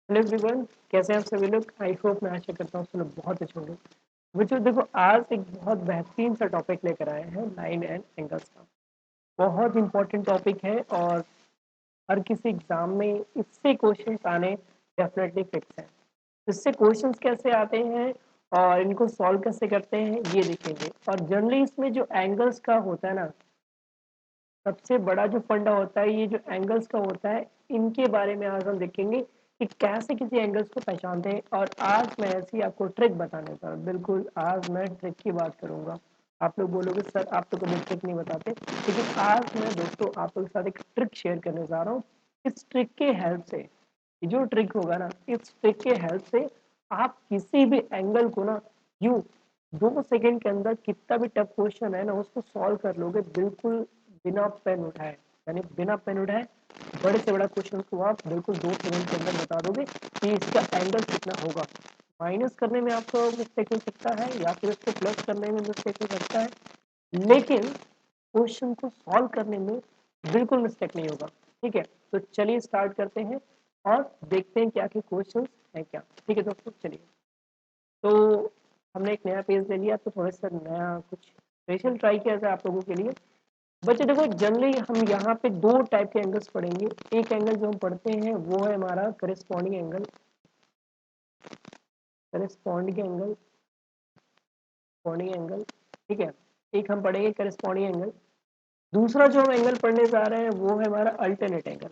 Hello everyone, कैसे हैं आप सभी लोग? आई होप मैं आशा करता हूँ सब लोग बहुत अच्छे होंगे। बच्चों देखो, आज एक बहुत बेहतरीन सा टॉपिक लेकर आए हैं, लाइन एंड एंगल्स का। बहुत इंपॉर्टेंट टॉपिक है और हर किसी एग्जाम में इससे क्वेश्चंस आने डेफिनेटली फिक्स है। इससे क्वेश्चंस कैसे आते हैं और इनको सॉल्व कैसे करते हैं ये देखेंगे। और जनरली इसमें जो एंगल्स का होता है ना, सबसे बड़ा जो फंडा होता है, ये जो एंगल्स का होता है, इनके बारे में आज हम देखेंगे कि कैसे किसी एंगल्स को पहचानते हैं। और आज मैं ऐसी आपको ट्रिक बताने का, बिल्कुल आज मैं ट्रिक की बात करूंगा। आप लोग बोलोगे सर आप तो कभी ट्रिक नहीं बताते, लेकिन आज मैं दोस्तों आप लोगों के साथ एक ट्रिक शेयर करने जा रहा हूँ। इस ट्रिक के हेल्प से, ये जो ट्रिक होगा ना, इस ट्रिक के हेल्प से आप किसी भी एंगल को ना यूं 2 सेकंड के अंदर कितना भी टफ क्वेश्चन है ना उसको सॉल्व कर लोगे, बिल्कुल बिना पेन उठाए। यानी बिना पेन उठाए बड़े से बड़ा क्वेश्चन को आप बिल्कुल 2 सेकंड के अंदर बता दोगे कि इसका एंगल कितना होगा। माइनस करने में आपको मिस्टेक हो सकता है या फिर उसको प्लस करने में मिस्टेक हो सकता है, लेकिन क्वेश्चन को सॉल्व करने में बिल्कुल मिस्टेक नहीं होगा। ठीक है, तो चलिए स्टार्ट करते हैं और देखते हैं क्या क्या क्वेश्चन है क्या। ठीक है दोस्तों, चलिए। तो हमने एक नया पेज ले लिया, तो थोड़ा सा नया कुछ स्पेशल ट्राई किया जाए आप लोगों के लिए। बच्चे देखो, जनरली हम यहाँ पे दो टाइप के एंगल्स पढ़ेंगे। एक एंगल जो हम पढ़ते हैं वो है हमारा corresponding angle, corresponding angle, corresponding angle. ठीक है, एक हम पढ़ेंगे करेस्पॉन्डिंग एंगल। दूसरा जो हम एंगल पढ़ने जा रहे हैं वो है हमारा अल्टरनेट एंगल,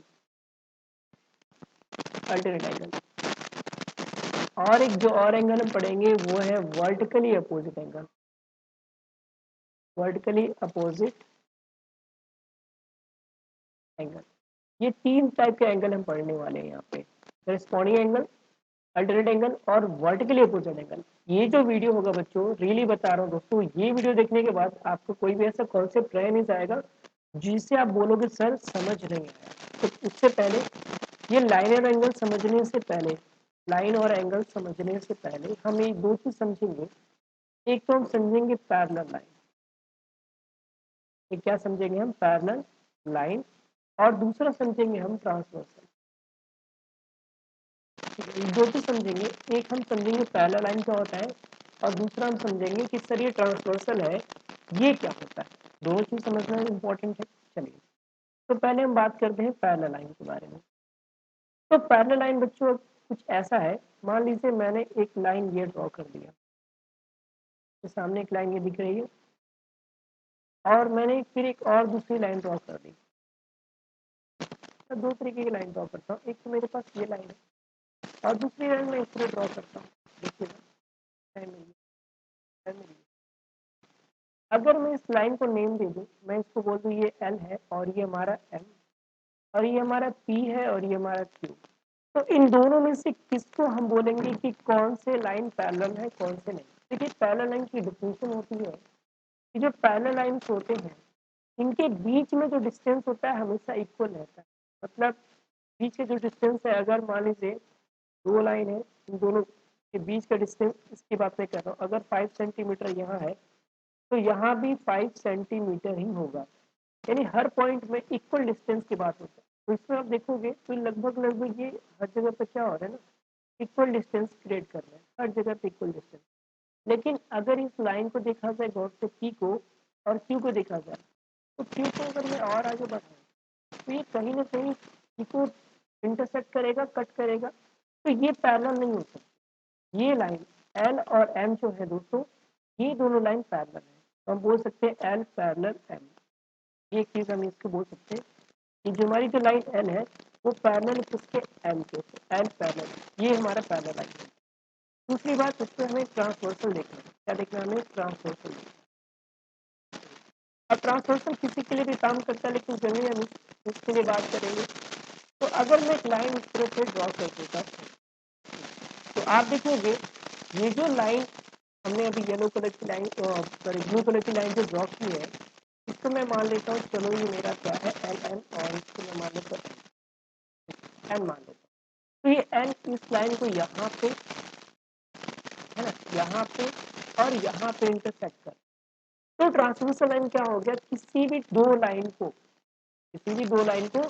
अल्टरनेट एंगल। और एक जो और एंगल हम पढ़ेंगे वो है vertically opposite angle, vertically opposite angle. ये तीन टाइप के एंगल हम पढ़ने वाले हैं यहाँ पे, करेस्पॉन्डिंग एंगल, अल्टरनेट एंगल और वर्टिकली अपोजिट एंगल। ये जो वीडियो होगा बच्चों, रियली बता रहा हूँ दोस्तों, ये वीडियो देखने के बाद आपको कोई भी ऐसा कॉन्सेप्ट रह नहीं जाएगा जिसे आप बोलोगे सर समझ नहीं आया। तो उससे पहले, ये लाइन और एंगल समझने से पहले, लाइन और एंगल समझने से पहले हम ये दो चीज समझेंगे। एक तो हम समझेंगे पैरेलल लाइन, ये क्या समझेंगे हम, पैरेलल लाइन। और दूसरा समझेंगे हम ट्रांसवर्सल। दो चीज समझेंगे, एक हम समझेंगे पैरेलल लाइन क्या होता है और दूसरा हम समझेंगे कि सर ये ट्रांसवर्सल है, ये क्या होता है। दोनों चीज समझना इंपॉर्टेंट है। चलिए, तो पहले हम बात करते हैं पैरेलल लाइन के बारे में। तो पैरेलल लाइन बच्चों कुछ ऐसा है, मान लीजिए मैंने एक लाइन ये ड्रॉ कर दिया, तो सामने एक लाइन ये दिख रही है और मैंने फिर एक और दूसरी लाइन ड्रॉ कर दी। तो दो तरीके की लाइन ड्रॉ करता हूँ, एक तो मेरे पास ये लाइन है और दूसरी लाइन मैं इस तरह ड्रॉ करता हूँ। देखिए लाइन मिली, लाइन मिली। अगर मैं इस लाइन को नेम दे दूं, मैं इसको बोल दूं ये एल है और ये हमारा एम, और ये हमारा पी है और ये हमारा क्यू। तो इन दोनों में से किसको हम बोलेंगे कि कौन से लाइन पैरेलल है कौन से नहीं। देखिए, पैरेलल लाइन की डिफिनेशन होती है कि जो पैरेलल लाइन्स होते हैं इनके बीच में जो डिस्टेंस होता है हमेशा इक्वल रहता है। मतलब बीच के जो डिस्टेंस है, अगर मान लीजिए दो लाइन है, इन दोनों के बीच का डिस्टेंस, इसकी बात मैं कर रहा हूँ, अगर 5 सेंटीमीटर यहाँ है तो यहाँ भी 5 सेंटीमीटर ही होगा। यानी हर पॉइंट में इक्वल डिस्टेंस की बात होती है। तो इसमें आप देखोगे तो लगभग लगभग ये हर जगह पे क्या हो रहा है ना, इक्वल डिस्टेंस क्रिएट कर रहे हैं, हर जगह पे इक्वल डिस्टेंस। लेकिन अगर इस लाइन को देखा जाए गौर से, पी को और क्यू को देखा जाए, तो क्यू को अगर मैं और आगे बढ़ाऊँ तो ये कहीं ना कहीं पी को इंटरसेक्ट करेगा, कट करेगा, तो ये पैरेलल नहीं हो सकती। ये लाइन एल और एम जो है दोस्तों, ये दोनों लाइन पैरेलल है, तो हम बोल सकते हैं एल पैरेलल एम। ये चीज हम इसको बोल सकते हैं कि जो हमारी जो लाइन एल है वो पैरेलल किसके, एम के, एल पैरेलल, ये हमारा पैरेलल लाइन है। दूसरी बात, इसमें हमें ट्रांसवर्सल देखना है। क्या देखना है हमें, ट्रांसवर्सल। अब ट्रांसवर्सल किसी के लिए भी काम करता है, लेकिन जनरली हम इसके लिए बात करेंगे। तो अगर मैं एक लाइन इस तरह से ड्रॉ कर देता तो आप देखोगे ये जो लाइन हमने अभी येलो कलर की लाइन, सॉरी ब्लू कलर की लाइन जो ड्रॉ की है, इसको मैं मान लेता हूँ, चलो ये मेरा क्या है एल एन, और इसको मैं मान लेता हूँ एन मान लेता हूँ। तो ये एन इस लाइन को यहाँ पे, है ना, यहाँ पे और यहाँ पे इंटरसेक्ट कर। तो ट्रांसवर्सल लाइन क्या हो गया, किसी भी दो लाइन को, किसी भी दो लाइन को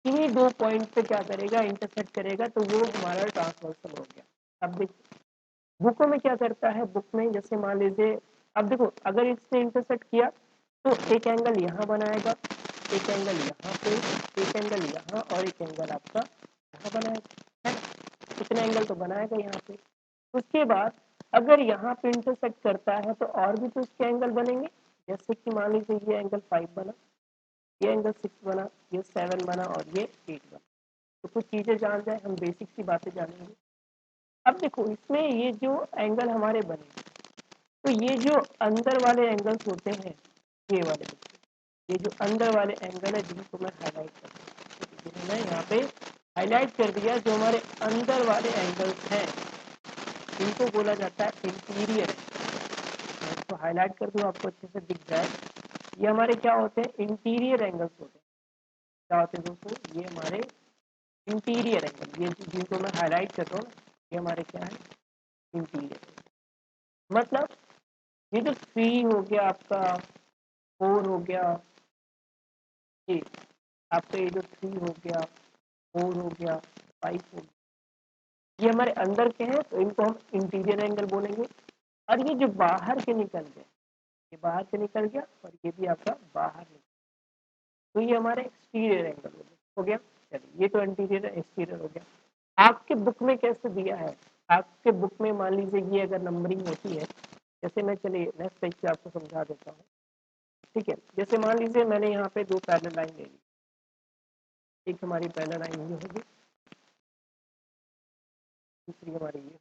इन्हीं दो पॉइंट पे क्या करेगा, इंटरसेक्ट करेगा, तो वो हमारा ट्रांसवर्सल हो गया। अब देखिए बुकों में क्या करता है, बुक में जैसे मान लीजिए, अब देखो अगर इसने इंटरसेक्ट किया तो एक एंगल यहाँ बनाएगा, एक एंगल यहाँ पे, एक एंगल यहाँ और एक एंगल आपका यहाँ बनाएगा, है ना? इतने एंगल तो बनाएगा यहाँ पे। उसके बाद अगर यहाँ पे इंटरसेक्ट करता है तो और भी तो इसके एंगल बनेंगे, जैसे कि मान लीजिए ये एंगल 5 बना, ये एंगल 6 बना, ये 7 बना और ये 8 बना। तो कुछ चीजें जान जाए, हम बेसिक सी बातें जानेंगे। अब देखो इसमें ये जो एंगल हमारे बने, तो ये जो अंदर वाले एंगल्स होते हैं, ये वाले, ये जो अंदर वाले एंगल है जिनको मैं हाईलाइट कर दिया, जिन्हें मैं यहाँ पे हाईलाइट कर दिया, जो हमारे अंदर वाले एंगल्स हैं इनको बोला जाता है इंटीरियर। मैं इसको हाईलाइट कर दूँ आपको अच्छे से दिख जाए, ये हमारे क्या होते हैं, इंटीरियर एंगल्स होते हैं। क्या होते हैं दोस्तों, ये हमारे इंटीरियर एंगल, ये जिनको मैं हाईलाइट कर रहा हूँ ये हमारे क्या है, इंटीरियर। मतलब ये जो 3 हो गया आपका, 4 हो गया, ये आपका ये जो 3 हो गया, 4 हो गया, 5 हो गया, ये हमारे अंदर के हैं तो इनको हम इंटीरियर एंगल बोलेंगे। और ये जो बाहर के निकल गए, ये बाहर से निकल गया और ये भी आपका बाहर निकल, तो ये हमारे एक्सटीरियर एंगल हो गया। चलिए ये तो इंटीरियर एक्सटीरियर हो गया। आपके बुक में कैसे दिया है, आपके बुक में मान लीजिए ये अगर नंबरिंग होती है, जैसे मैं चलिए नेक्स्ट पेज पे आपको समझा देता हूँ। ठीक है, जैसे मान लीजिए मैंने यहाँ पे दो पैरेलल लाइन ले ली, एक हमारी पैरेलल लाइन ये होगी, दूसरी हमारी ये।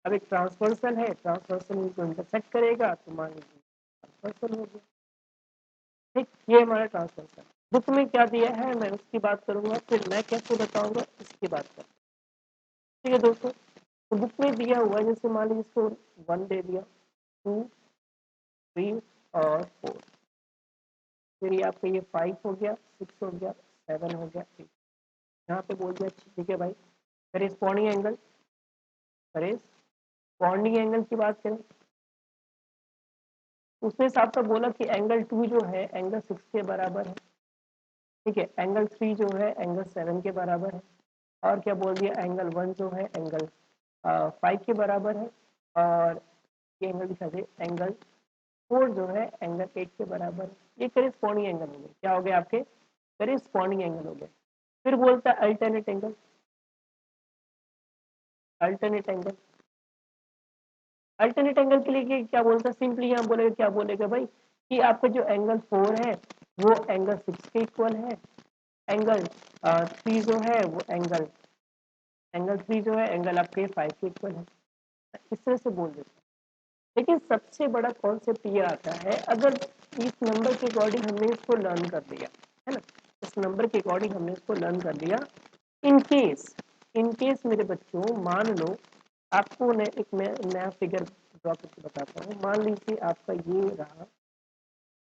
अब एक ट्रांसवर्सल है, ट्रांसवर्सल इनको इंटरसेक्ट करेगा तो मान लीजिए ट्रांसवर्सल हो गया। ठीक, ये हमारा ट्रांसवर्सल। बुक में क्या दिया है मैं उसकी बात करूंगा, फिर मैं कैसे बताऊंगा इसकी बात करूंगा। ठीक है दोस्तों, तो बुक में दिया हुआ है, जैसे मान लीजिए इसको 1 दे दिया, 2, 3 और 4, फिर ये आपका ये 5 हो गया, 6 हो गया, 7 हो गया, 8। यहाँ पे बोल दिया ठीक है भाई, करेस्पॉन्डिंग एंगल, करेस्पॉन्डिंग एंगल की बात करें, उसने हिसाब से बोला कि एंगल 2 जो है एंगल 6 के बराबर है। ठीक है, एंगल 3 जो है एंगल 7 के बराबर है। और क्या बोल दिया, एंगल 1 जो है एंगल 5 के बराबर है। और ये एंगल दिखा दे, एंगल 4 जो है एंगल 8 के बराबर है। ये करेस्पॉन्डिंग एंगल हो गए, क्या हो गए आपके, करेस्पॉन्डिंग एंगल हो गए। फिर बोलता है alternate angle, alternate angle, alternate angle के लिए क्या बोलता है, सिंपली यहाँ बोलेगा, क्या बोलेगा भाई कि आपका जो एंगल 4 है वो एंगल 6 के इक्वल है, एंगल 3 जो है वो एंगल एंगल 3 जो है एंगल आपके 5 के इक्वल है। इस तरह से बोल देते हैं। लेकिन सबसे बड़ा कॉन्सेप्ट ये आता है, अगर इस नंबर के अकॉर्डिंग हमने इसको लर्न कर लिया, है ना, इस नंबर के अकॉर्डिंग हमने इसको लर्न कर लिया, इन केस मेरे बच्चों मान लो आपको एक नया फिगर ड्रॉ करके बताता हूँ। मान लीजिए आपका ये रहा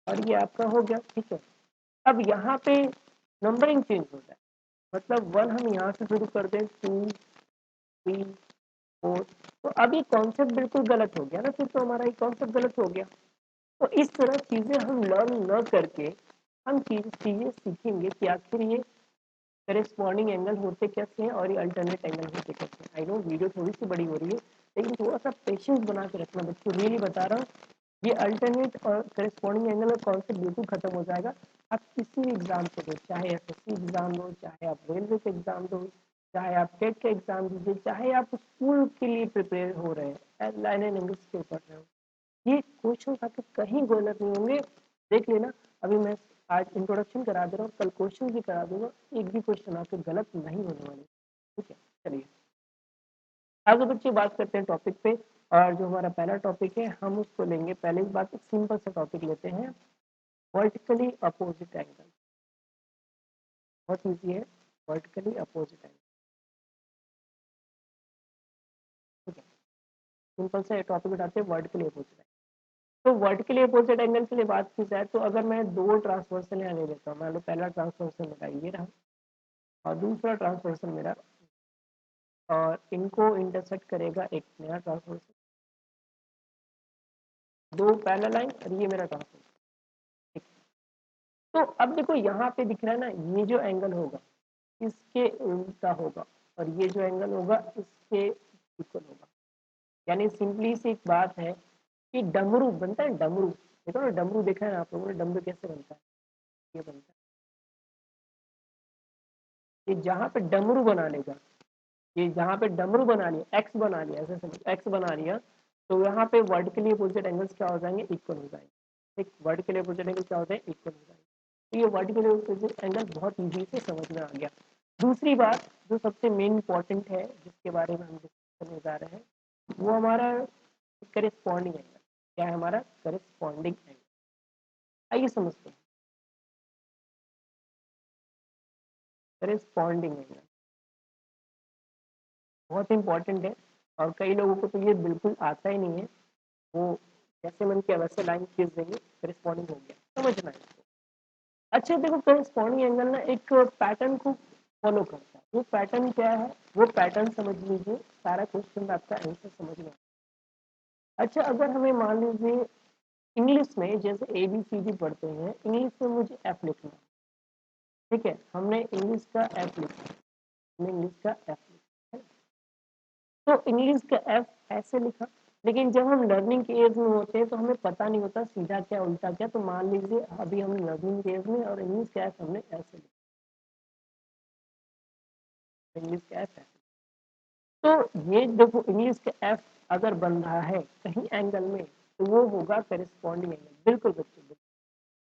और ये आपका हो गया, ठीक है। अब यहाँ पे नंबरिंग चेंज हो जाए, मतलब 1 हम यहाँ से शुरू कर दें, 2, 3, 4, तो अब ये कॉन्सेप्ट बिल्कुल गलत हो गया ना, फिर तो हमारा ये कॉन्सेप्ट गलत हो गया। तो इस तरह चीजें हम लर्न न करके हम चीजें सीखेंगे कि आखिर ये करेस्पॉन्डिंग एंगल होते कैसे हैं और ये अल्टरनेट एंगल होते कैसे हैं। आई नो वीडियो थोड़ी सी बड़ी हो रही है, लेकिन थोड़ा सा पेशेंस बना के रखना बच्चों, रियली बता रहा हूँ। ये अल्टरनेट और करेस्पॉन्डिंग एंगल का कॉन्सेप्ट बिल्कुल खत्म हो जाएगा। आप किसी भी एग्जाम को दो, चाहे एसएससी एग्जाम दो, चाहे आप रेलवे का एग्जाम दो, चाहे आप टेट का एग्जाम दीजिए, चाहे आप स्कूल के लिए प्रिपेयर हो रहे हैं, लाइन एंड इंग्लिश के ऊपर रहे हो, ये क्वेश्चन आपके कहीं गलत नहीं होंगे। देख लेना, अभी मैं आज इंट्रोडक्शन करा दे रहा हूँ, कल क्वेश्चन भी करा दूंगा, एक भी क्वेश्चन आपके गलत नहीं होने वाले। ठीक है, चलिए आगे बच्चे बात करते हैं टॉपिक पे। और जो हमारा पहला टॉपिक है हम उसको लेंगे, पहले इस बात एक सिंपल सा टॉपिक लेते हैं, वर्टिकली अपोजिट एंगल। बहुत ईजी है, वर्टिकली अपोजिट एंगल। ठीक है, सिंपल से टॉपिक उठाते हैं, वर्टिकली अपोजिट एंगल। तो वर्टिकली अपोजिट एंगल के लिए बात की जाए तो अगर मैं दो ट्रांसवर्सल यहाँ ले लेता हूँ, मान लो पहला ट्रांसवर्सल मेरा ये रहा और दूसरा ट्रांसवर्सल मेरा, और इनको इंटरसेक्ट करेगा एक नया ट्रांसवर्सल, दो पैरेलल लाइन और ये मेरा ट्रांसवर्सल। तो अब देखो यहाँ पे दिख रहा है ना, ये जो एंगल होगा इसके उल्टा होगा और ये जो एंगल होगा इसके इक्वल होगा। यानी सिंपली सी एक बात है कि डमरू बनता है, डमरू देखो ना, डमरू देखा है आप लोगों ने, डमरू कैसे बनता है, ये बनता है, ये जहाँ पे डमरू बना लेगा, ये जहाँ पे डमरू बना लिया, एक्स बना लिया, ऐसे समझ एक्स बना लिया, तो यहाँ पे वर्ड के लिए अपोजिट एंगल्स क्या हो जाएंगे, इक्वल हो जाएंगे। ठीक, वर्ड के लिए अपोजिट एंगल क्या होते हैं, इक्वल हो जाएंगे। तो ये वर्ड के लिए अपोजिट एंगल बहुत ईजी से समझ में आ गया। दूसरी बात जो सबसे मेन इंपॉर्टेंट है जिसके बारे में हम डिस्कस करने जा रहे हैं, वो हमारा करेस्पॉन्डिंग एंगल। क्या है हमारा करेस्पॉन्डिंग एंगल, आइए समझते हैं। करेस्पॉन्डिंग एंगल बहुत इंपॉर्टेंट है और कई लोगों को तो ये बिल्कुल आता ही नहीं है। वो जैसे मन किया वैसे लाइन खींच देंगे, करेस्पॉन्डिंग हो गया, समझना है इसको। अच्छा देखो, करेस्पॉन्डिंग एंगल ना एक पैटर्न को फॉलो करता है। वो पैटर्न क्या है, वो पैटर्न समझ लीजिए, सारा क्वेश्चन आपका आंसर समझ में। अच्छा, अगर हमें मान लीजिए इंग्लिश में जैसे ABCD पढ़ते हैं, इंग्लिश में मुझे एफ लिखना है, ठीक है, हमने इंग्लिश का एफ लिखा है, हमने इंग्लिश का एफ लिखा है, तो इंग्लिश का एफ ऐसे लिखा। लेकिन जब हम लर्निंग के एज में होते हैं तो हमें पता नहीं होता सीधा क्या उल्टा क्या, तो मान लीजिए अभी हम लर्निंग के एज में और इंग्लिश का एफ हमने ऐसे लिखा, इंग्लिश का एफ ऐसे। तो ये देखो इंग्लिश का एफ अगर बन रहा है कहीं एंगल में तो वो होगा करेस्पॉन्डिंग एंगल। बिल्कुल बच्चों, बिल्कुल।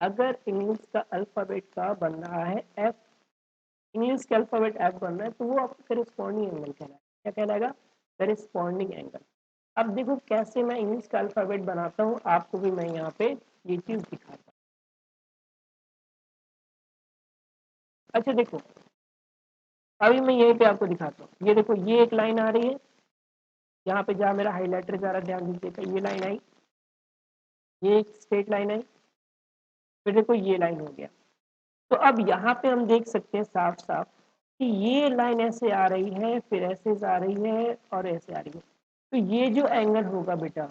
अगर इंग्लिश का अल्फाबेट का बन रहा है एफ, इंग्लिश का अल्फाबेट एफ बन रहा है, तो वो आपका करेस्पॉन्डिंग एंगल कहलाएगा। क्या कहलाएगा, करेस्पॉन्डिंग एंगल। अब देखो कैसे मैं इंग्लिश का अल्फाबेट बनाता हूँ, आपको भी मैं यहाँ पे ये चीज दिखाता हूँ। अच्छा देखो, अभी मैं यहीं पे आपको दिखाता हूँ। ये देखो, ये एक लाइन आ रही है, यहाँ पे जहाँ मेरा हाईलाइटर जा रहा है ध्यान दीजिएगा, ये लाइन आई, ये एक स्ट्रेट लाइन आई, फिर देखो ये लाइन हो गया। तो अब यहाँ पे हम देख सकते हैं साफ साफ कि ये लाइन ऐसे आ रही है, फिर ऐसे आ रही है और ऐसे आ रही है। तो ये जो एंगल होगा बेटा,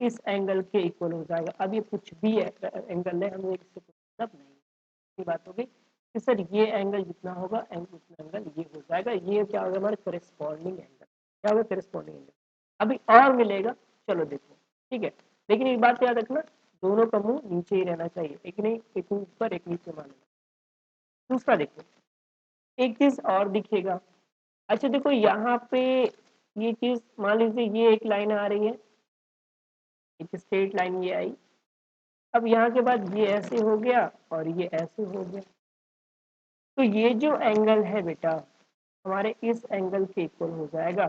इस एंगल के इक्वल हो जाएगा। अब ये कुछ भी एंगल है, हमें इससे मतलब नहीं बात हो गई कि सर ये एंगल जितना होगा उतना एंगल ये हो जाएगा। ये क्या होगा, हमारा करेस्पॉन्डिंग एंगल। क्या होगा, करेस्पॉन्डिंग एंगल। अभी और मिलेगा, चलो देखो, ठीक है। लेकिन एक बात याद रखना, दोनों का मुंह नीचे ही रहना चाहिए, एक नहीं, एक ऊपर एक नीचे मान लेना। दूसरा देखो, एक चीज और दिखेगा। अच्छा देखो, यहाँ पे ये चीज मान लीजिए ये एक लाइन आ रही है, एक स्ट्रेट लाइन ये आई। अब यहाँ के बाद ये ऐसे हो गया और ये ऐसे हो गया। तो ये जो एंगल है बेटा, हमारे इस एंगल के इक्वल हो जाएगा।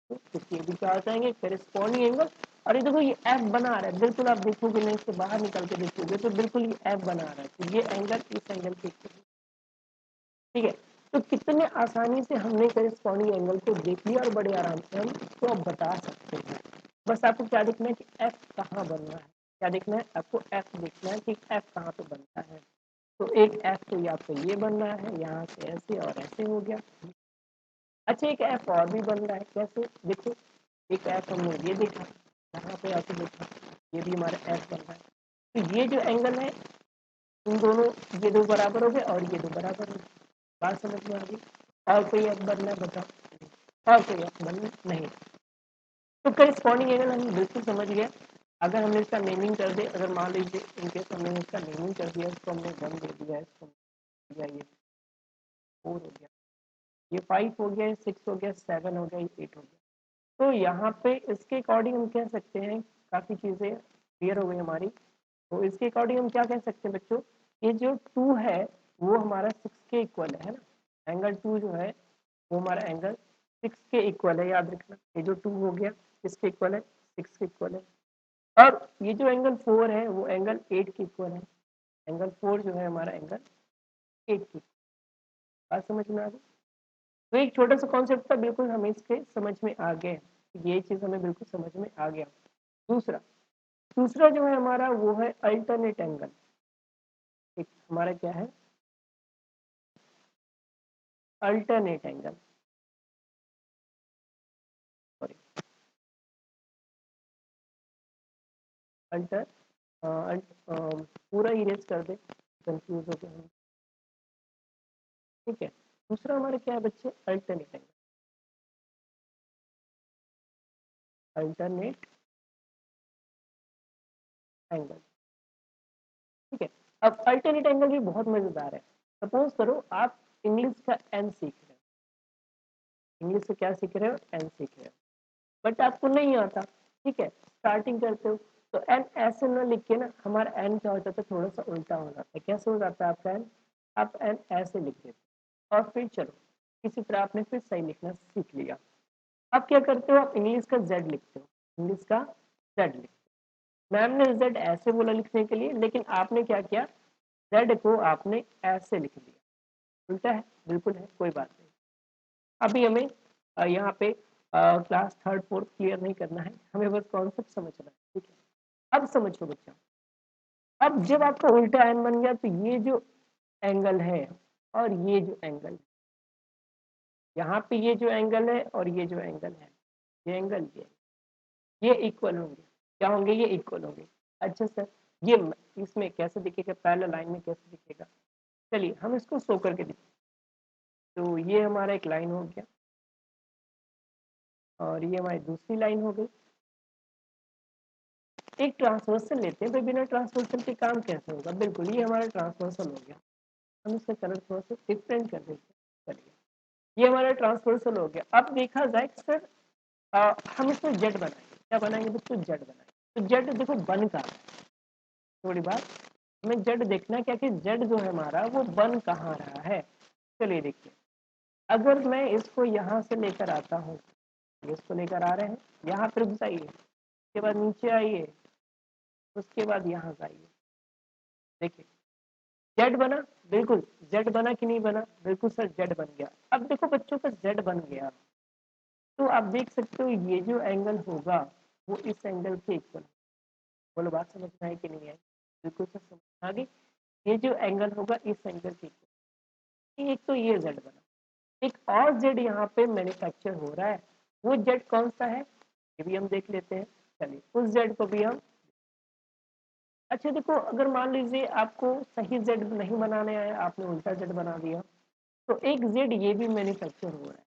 तो ये भी क्या हो जाएंगे, करेस्पॉन्डिंग एंगल। और ये देखो ये एफ बना रहा है, बिल्कुल आप देखोगे नहीं, इससे बाहर निकल के देखोगे तो बिल्कुल ये एफ बना रहा है। तो ये एंगल इस एंगल के इक्वल, ठीक है। तो कितने आसानी से हमने करेस्पॉन्डिंग एंगल को देख लिया और बड़े आराम से हम तो अब बता सकते हैं। बस आपको क्या देखना है कि एफ कहाँ बन रहा है, क्या देखना है आपको, एफ देखना है कि एफ कहाँ पे बनता है। तो एक एफ तो आपको ये बन रहा है, यहाँ से ऐसे और ऐसे हो गया। अच्छा, एक एफ और भी बन रहा है, कैसे देखो, एक एफ हमने ये देखा, यहाँ पे ऐसे देखा, ये भी हमारा एफ बन रहा है। तो ये जो एंगल है, इन दोनों, ये दो बराबर हो गए और ये दो बराबर हो गए। बात समझ में आ गई। और कोई एफ बनना है बताओ, और कोई एफ बनना नहीं। तो करेस्पॉन्डिंग एंगल हम बिल्कुल समझ गए। अगर हमने इसका नेमिंग कर दे, अगर मान लीजिए इनकेस हमने इसका नेमिंग कर दिया, इसको हमने 1 दे दिया, इसको दिया, ये 4 हो गया, ये 5 हो गया, 6 हो गया, 7 हो गया, 8 हो गया। तो यहाँ पे इसके अकॉर्डिंग हम कह सकते हैं, काफ़ी चीज़ें क्लियर हो गई हमारी। तो इसके अकॉर्डिंग हम क्या कह सकते हैं बच्चों, ये जो 2 है वो हमारा 6 के इक्वल है ना। एंगल 2 जो है वो हमारा एंगल 6 के इक्वल है, याद रखना। ये जो 2 हो गया किसके इक्वल है, 6 के इक्वल है। और ये जो एंगल 4 है वो एंगल 8 के इक्वल है। एंगल 4 जो है हमारा एंगल 8 के, बात समझ में आ गई। तो एक छोटा सा कॉन्सेप्ट था, बिल्कुल हमें इसके समझ में आ गए, ये चीज़ हमें बिल्कुल समझ में आ गया। दूसरा दूसरा जो है हमारा वो है अल्टरनेट एंगल। एक हमारा क्या है, अल्टरनेट एंगल, सॉरी, अल्टर पूरा इरेज कर दे, कंफ्यूज हो गए। ठीक है, दूसरा हमारा क्या है बच्चे, अल्टरनेट एंगल। अल्टरनेट एंगल, ठीक है। अब अल्टरनेट एंगल भी बहुत मजेदार है। सपोज करो आप इंग्लिश का एन सीख रहे हो, इंग्लिश से क्या सीख रहे हो, एन सीख रहे हो, बट आपको नहीं आता, ठीक है, स्टार्टिंग करते हो तो एन ऐसे ना लिख के ना, हमारा एन क्या हो जाता है, थोड़ा सा उल्टा हो जाता है। कैसे हो जाता है आपका एन, आप एन ऐसे लिख देते और फिर चलो किसी तरह आपने फिर सही लिखना सीख लिया। अब क्या करते हो, आप इंग्लिश का जेड लिखते हो, इंग्लिश का जेड लिखते हो। मैम ने जेड ऐसे बोला लिखने के लिए, लेकिन आपने क्या किया, जेड को आपने ऐसे लिख दिया। उल्टा है, बिल्कुल है, कोई बात नहीं। अभी हमें यहाँ पे क्लास थर्ड फोर्थ क्लियर नहीं करना है, हमें बस कॉन्सेप्ट समझना है, ठीक है। अब समझो बच्चा, अब जब आपका उल्टा एन बन गया तो ये जो एंगल है और ये जो एंगल है, यहाँ पे ये जो एंगल है और ये जो एंगल है, ये एंगल ये इक्वल होंगे। क्या होंगे, ये इक्वल होंगे। अच्छा सर, ये इसमें कैसे दिखेगा, पैरेलल लाइन में कैसे दिखेगा, चलिए हम इसको शो करके दिखाते। तो ये हमारा एक लाइन हो गया और ये हमारी दूसरी लाइन हो गई। एक ट्रांसवर्सल लेते हैं, तो बिना ट्रांसवर्सल के काम कैसे होगा, बिल्कुल ये हमारा ट्रांसवर्सल हो गया। हम इसका कलर थोड़ा सा डिफरेंट कर देते हैं, चलिए ये हमारा ट्रांसवर्सल हो गया। अब देखा जाए सर हम इसमें जेड बनाएंगे, क्या बनाएंगे बच्चों, जेड बनाएंगे। तो जेड देखो बन कहाँ रहा है, थोड़ी बात हमें जेड देखना है, क्या कि जेड जो है हमारा वो बन कहाँ रहा है। चलिए देखिए, अगर मैं इसको यहाँ से लेकर आता हूँ, इसको लेकर आ रहे हैं, यहाँ पर रुक जाइए, उसके बाद नीचे आइए, उसके बाद यहाँ जाइए, देखिए जेड बना, बिल्कुल जेड बना कि नहीं बना, बिल्कुल सर जेड बन गया। अब देखो बच्चों का जेड बन गया, तो आप देख सकते हो ये जो एंगल होगा वो इस एंगल के इक्वल। बोलो बात समझ में आई कि नहीं आई, बिल्कुल सर समझ आ गई। ये जो एंगल होगा इस एंगल के इक्वल। एक तो ये जेड बना, एक और जेड यहाँ पे मैन्युफैक्चर हो रहा है, वो जेड कौन सा है ये भी हम देख लेते हैं। चलिए उस जेड को भी हम, अच्छा देखो अगर मान लीजिए आपको सही जेड नहीं बनाने आया, आपने उल्टा जेड बना दिया, तो एक जेड ये भी मैन्युफैक्चर हो रहा है।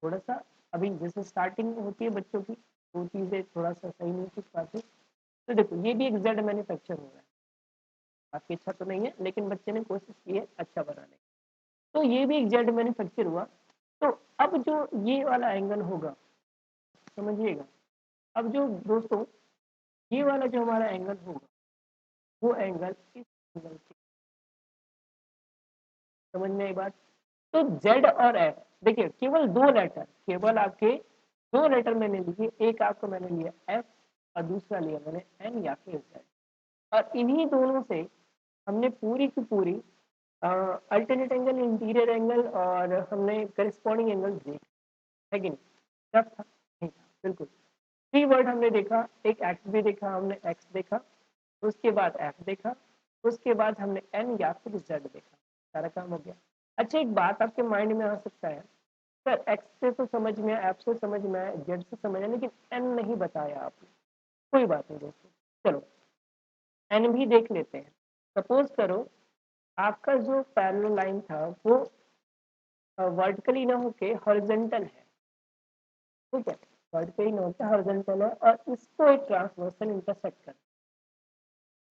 थोड़ा सा अभी जैसे स्टार्टिंग होती है बच्चों की, वो चीजें थोड़ा सा सही नहीं सीख पाते, तो देखो ये भी एक जेड मैन्युफैक्चर हो रहा है। आपकी इच्छा तो नहीं है, लेकिन बच्चे ने कोशिश की है अच्छा बनाने की, तो ये भी एक जेड मैन्युफैक्चर हुआ। तो अब जो ये वाला एंगल होगा, समझिएगा, अब जो दोस्तों ये वाला जो हमारा एंगल होगा, वो एंगल इस एंगल से, समझ में आई बात। तो जेड और एफ, देखिए केवल दो लेटर, केवल आपके दो लेटर मैंने लिए, एक आपको मैंने लिया एफ और दूसरा लिया मैंने एन या फिर जेड, और इन्हीं दोनों से हमने पूरी की पूरी अल्टरनेट एंगल, इंटीरियर एंगल और हमने करस्पॉन्डिंग एंगल देखे, है कि नहीं, सब था नहीं था, बिल्कुल। थ्री वर्ड हमने देखा, एक एक्स भी देखा, हमने एक्स देखा, उसके बाद एफ देखा, उसके बाद हमने एन या फिर जेड देखा, सारा काम हो गया। अच्छा एक बात आपके माइंड में आ सकता है, सर एक्स से तो समझ में आया, एफ से समझ में आया, जेड से समझ आया, लेकिन एन नहीं बताया आपने। कोई बात नहीं दोस्तों, चलो एन भी देख लेते हैं। सपोज करो आपका जो पैरेलल लाइन था वो वर्टिकली ना होके हॉरिजॉन्टल है, ठीक है, वर्टिकली ना होके हॉरिजॉन्टल है, और इसको एक ट्रांसवर्सल इंटरसेक्ट कर,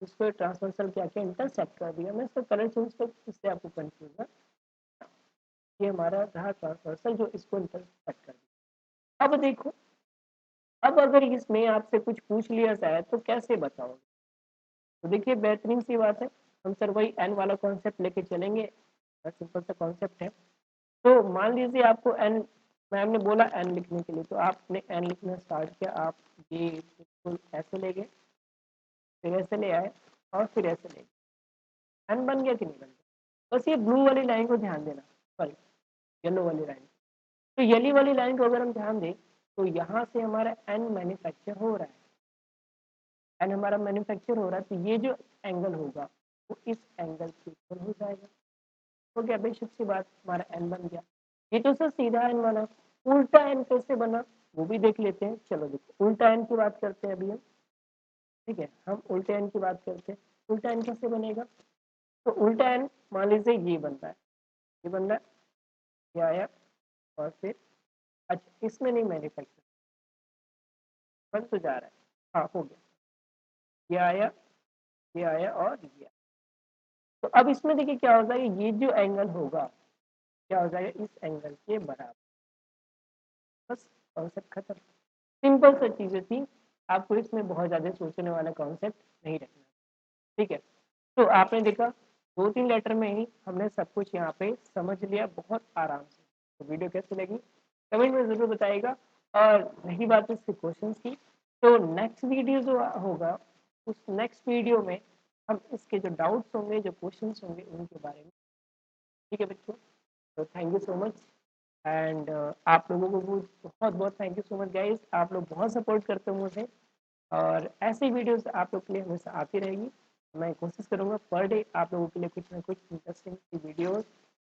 इसको एक ट्रांसवर्सल क्या क्या इंटरसेक्ट कर दिया। मैं इसका कलर चेंज कर, इससे आपको कंफ्यूज है, ये हमारा रहा ट्रांसवर्सल जो इसको इंटरसेक्ट कर दिया। अब देखो, अब अगर इसमें आपसे कुछ पूछ लिया जाए तो कैसे बताओगे, तो देखिए बेहतरीन सी बात है, हम सर वही एन वाला कॉन्सेप्ट लेके चलेंगे, सिंपल सा कॉन्सेप्ट है। तो मान लीजिए आपको एन, मैम ने बोला एन लिखने के लिए, तो आपने एन लिखना स्टार्ट किया, आप ये बिल्कुल ऐसे ले गए, फिर ऐसे ले आए और फिर ऐसे ले गए, एन बन गया कि नहीं बन गया। बस ये ब्लू वाली लाइन को ध्यान देना, सॉरी येलो वाली लाइन, तो येली वाली लाइन को अगर हम ध्यान दें तो यहाँ से हमारा एन मैन्युफैक्चर हो रहा है, एन हमारा मैन्युफैक्चर हो रहा है, तो ये जो एंगल होगा वो इस एंगल के इक्वल हो जाएगा। हो गया बेशक सी बात, हमारा एन बन गया। ये तो सर सीधा एन बना, उल्टा एन कैसे बना वो भी देख लेते हैं। चलो देखो उल्टा एन की बात करते हैं अभी हम, ठीक है, हम उल्टे एन की बात करते हैं। उल्टा एन कैसे बनेगा, तो उल्टा एन मान लीजिए ये बन रहा है, ये बन रहा है, ये आया और फिर अच्छा इसमें नहीं मैन्युफैक्चर बन तो जा रहा है, हाँ हो गया, ये आया, ये आया और ये आया। तो अब इसमें देखिए क्या हो जाएगा, ये जो एंगल होगा क्या हो जाएगा, इस एंगल के बराबर। बस कॉन्सेप्ट खत्म। सिंपल सी चीजें थी, आपको इसमें बहुत ज्यादा सोचने वाला कॉन्सेप्ट नहीं रखना। ठीक है, तो आपने देखा 2-3 लेटर में ही हमने सब कुछ यहाँ पे समझ लिया बहुत आराम से। तो वीडियो कैसी लगी कमेंट में जरूर बताइएगा। और रही बात इसके क्वेश्चन की, तो नेक्स्ट वीडियो जो होगा उस नेक्स्ट वीडियो में हम इसके जो डाउट्स होंगे, जो क्वेश्चन होंगे उनके बारे में। ठीक है बच्चों, तो thank you so much and आप लोगों को बहुत बहुत thank you so much guys, आप लोग बहुत सपोर्ट करते हो मुझे और ऐसी वीडियोस आप लोग के लिए हमेशा आती रहेगी। मैं कोशिश करूंगा पर डे आप लोगों के लिए कुछ ना कुछ इंटरेस्टिंग सी वीडियोस,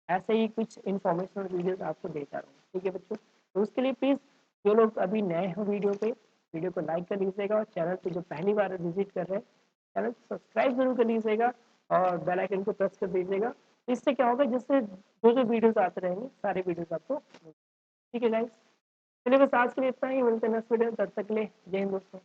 ऐसे ही कुछ इन्फॉर्मेशनल वीडियोस आपको देता रहूँ। ठीक है बच्चों, तो उसके लिए प्लीज़ जो लोग अभी नए हो वीडियो को लाइक कर लीजिएगा और चैनल पे जो पहली बार विजिट कर रहे हैं चैनल को सब्सक्राइब जरूर कर लीजिएगा और बेल आइकन को प्रेस कर दीजिएगा। इससे क्या होगा, जिससे जो जो वीडियोस आते रहेंगे सारे वीडियोस आपको। ठीक है गाइस, चलिए बस आज के लिए इतना ही, मिलते हैं नेक्स्ट वीडियो, तब तक के लिए जय हिंद दोस्तों।